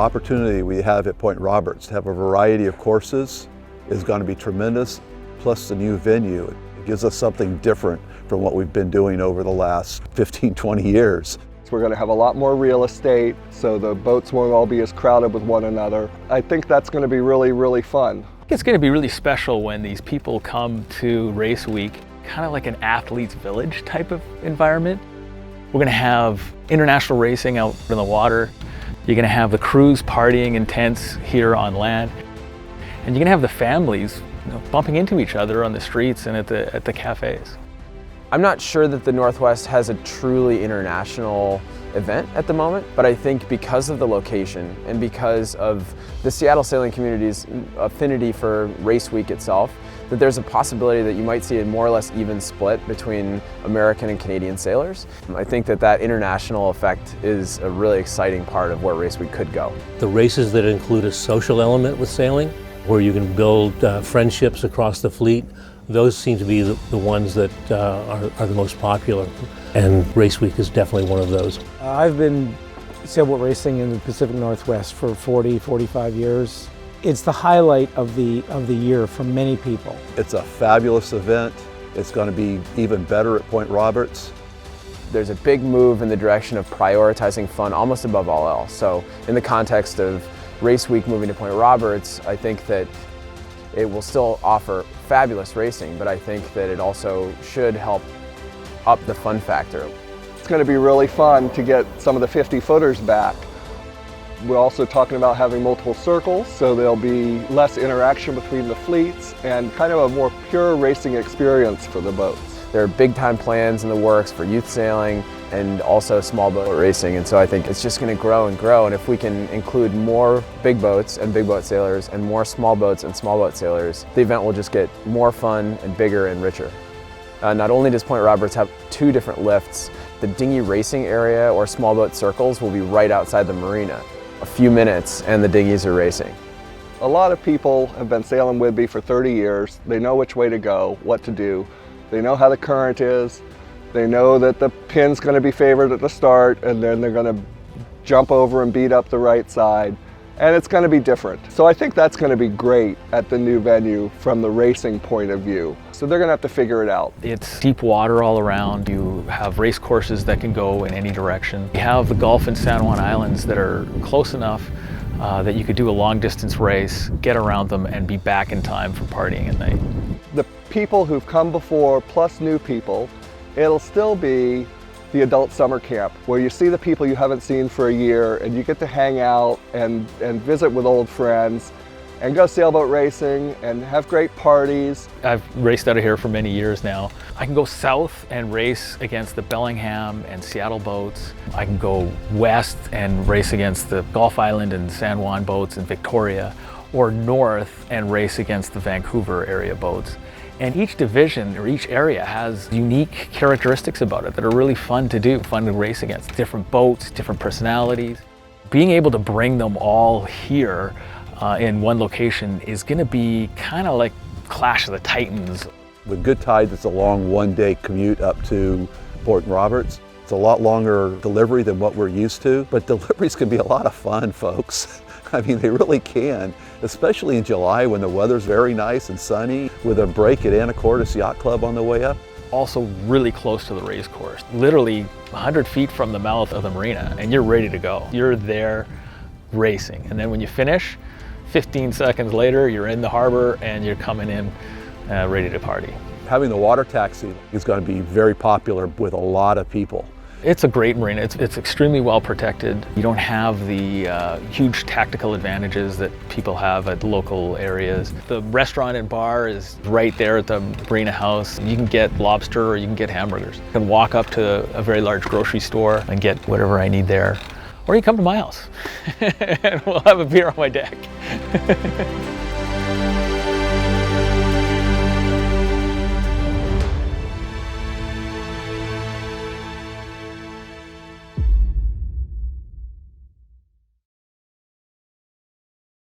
opportunity we have at Point Roberts to have a variety of courses is going to be tremendous, plus the new venue. It gives us something different from what we've been doing over the last 15, 20 years. We're going to have a lot more real estate, so the boats won't all be as crowded with one another. I think that's going to be really, really fun. It's going to be really special when these people come to Race Week, kind of like an athlete's village type of environment. We're going to have international racing out in the water. You're going to have the crews partying in tents here on land. And you're going to have the families, bumping into each other on the streets and at the cafes. I'm not sure that the Northwest has a truly international event at the moment, but I think because of the location and because of the Seattle sailing community's affinity for Race Week itself, that there's a possibility that you might see a more or less even split between American and Canadian sailors. I think that international effect is a really exciting part of where Race Week could go. The races that include a social element with sailing, where you can build friendships across the fleet, those seem to be the ones that are the most popular, and Race Week is definitely one of those. I've been sailboat racing in the Pacific Northwest for 45 years. It's the highlight of the year for many people. It's a fabulous event. It's going to be even better at Point Roberts. There's a big move in the direction of prioritizing fun almost above all else. So in the context of Race Week moving to Point Roberts, I think that it will still offer fabulous racing, but I think that it also should help up the fun factor. It's going to be really fun to get some of the 50-footers back. We're also talking about having multiple circles, so there'll be less interaction between the fleets and kind of a more pure racing experience for the boats. There are big-time plans in the works for youth sailing and also small boat racing, and so I think it's just going to grow and grow, and if we can include more big boats and big boat sailors and more small boats and small boat sailors, the event will just get more fun and bigger and richer. Not only does Point Roberts have 2 different lifts, the Dinghy Racing area or small boat circles will be right outside the marina. A few minutes and the dinghies are racing. A lot of people have been sailing with me for 30 years. They know which way to go, what to do. They know how the current is. They know that the pin's going to be favored at the start, and then they're going to jump over and beat up the right side. And it's going to be different. So I think that's going to be great at the new venue from the racing point of view. So they're going to have to figure it out. It's deep water all around. You have race courses that can go in any direction. You have the Gulf and San Juan Islands that are close enough that you could do a long distance race, get around them, and be back in time for partying at night. The people who've come before, plus new people, it'll still be the adult summer camp, where you see the people you haven't seen for a year and you get to hang out and visit with old friends and go sailboat racing and have great parties. I've raced out of here for many years now. I can go south and race against the Bellingham and Seattle boats. I can go west and race against the Gulf Island and San Juan boats in Victoria, or north and race against the Vancouver area boats. And each division or each area has unique characteristics about it that are really fun to do, fun to race against. Different boats, different personalities. Being able to bring them all here in one location is going to be kind of like Clash of the Titans. With good tide, it's a long one-day commute up to Point Roberts. It's a lot longer delivery than what we're used to, but deliveries can be a lot of fun, folks. I mean, they really can, especially in July when the weather's very nice and sunny, with a break at Anacortes Yacht Club on the way up. Also really close to the race course, literally 100 feet from the mouth of the marina, and you're ready to go. You're there racing, and then when you finish, 15 seconds later, you're in the harbor and you're coming in ready to party. Having the water taxi is going to be very popular with a lot of people. It's a great marina. It's extremely well protected. You don't have the huge tactical advantages that people have at local areas. The restaurant and bar is right there at the marina house. You can get lobster or you can get hamburgers. You can walk up to a very large grocery store and get whatever I need there. Or you come to my house and we'll have a beer on my deck.